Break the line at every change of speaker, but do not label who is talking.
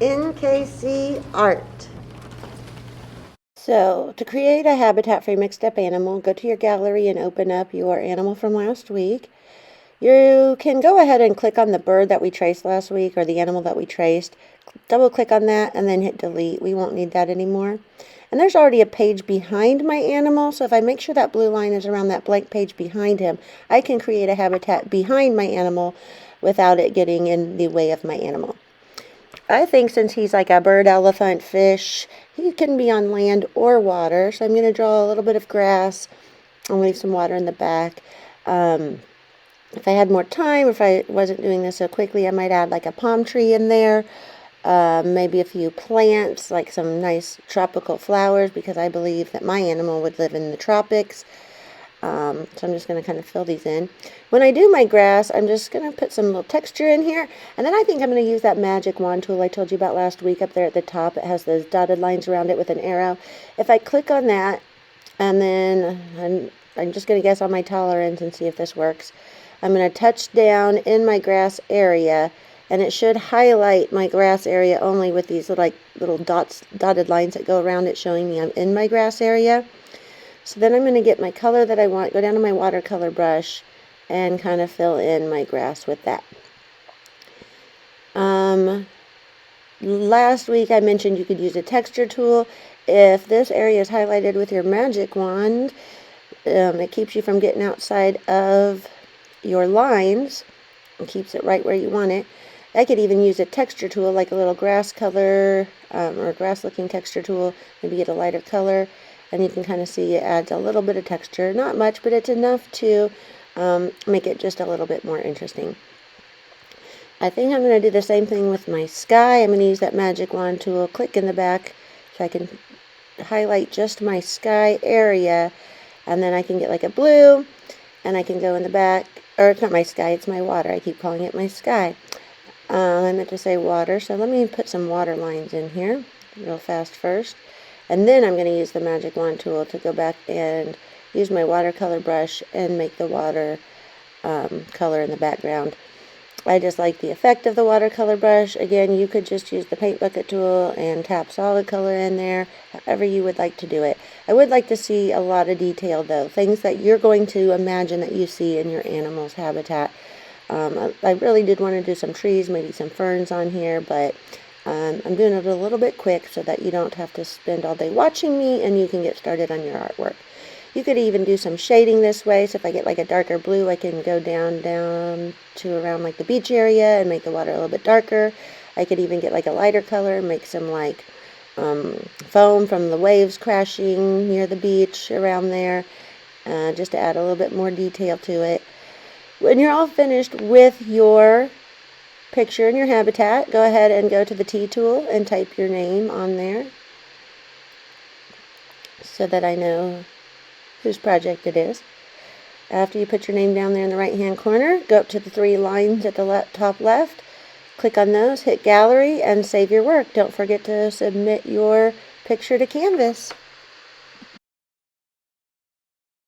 NKC Art. So, to create a habitat for your mixed up animal, go to your gallery and open up your animal from last week. You can go ahead and click on the bird that we traced last week, or the animal that we traced. Double click on that and then hit delete. We won't need that anymore. And there's already a page behind my animal, so if I make sure that blue line is around that blank page behind him, I can create a habitat behind my animal without it getting in the way of my animal. I think since he's like a bird, elephant, fish, he can be on land or water. So I'm going to draw a little bit of grass and leave some water in the back. If I had more time, if I wasn't doing this so quickly, I might add like a palm tree in there. Maybe a few plants, like some nice tropical flowers, because I believe that my animal would live in the tropics. So I'm just going to kind of fill these in. When I do my grass, I'm just going to put some little texture in here. And then I think I'm going to use that magic wand tool I told you about last week up there at the top. It has those dotted lines around it with an arrow. If I click on that, and then I'm just going to guess on my tolerance and see if this works. I'm going to touch down in my grass area, and it should highlight my grass area only with these little dotted lines that go around it, showing me I'm in my grass area. So then I'm going to get my color that I want, go down to my watercolor brush, and kind of fill in my grass with that. Last week I mentioned you could use a texture tool. If this area is highlighted with your magic wand, it keeps you from getting outside of your lines and keeps it right where you want it. I could even use a texture tool, like a little grass color or grass looking texture tool, maybe get a lighter color. And you can kind of see it adds a little bit of texture. Not much, but it's enough to make it just a little bit more interesting. I think I'm going to do the same thing with my sky. I'm going to use that magic wand tool, click in the back, so I can highlight just my sky area. And then I can get like a blue, and I can go in the back. Or it's not my sky, it's my water. I keep calling it my sky. I meant to say water, so let me put some water lines in here real fast first. And then I'm going to use the magic wand tool to go back and use my watercolor brush and make the water color in the background. I just like the effect of the watercolor brush. Again, you could just use the paint bucket tool and tap solid color in there, however you would like to do it. I would like to see a lot of detail though, things that you're going to imagine that you see in your animal's habitat. I really did want to do some trees, maybe some ferns on here, but I'm doing it a little bit quick so that you don't have to spend all day watching me and you can get started on your artwork. You could even do some shading this way, so if I get like a darker blue, I can go down to around like the beach area and make the water a little bit darker. I could even get like a lighter color, make some like foam from the waves crashing near the beach around there, just to add a little bit more detail to it. When you're all finished with your picture in your habitat, go ahead and go to the T tool and type your name on there so that I know whose project it is. After you put your name down there in the right hand corner, go up to the 3 lines at the top left, click on those, hit gallery, and save your work. Don't forget to submit your picture to Canvas.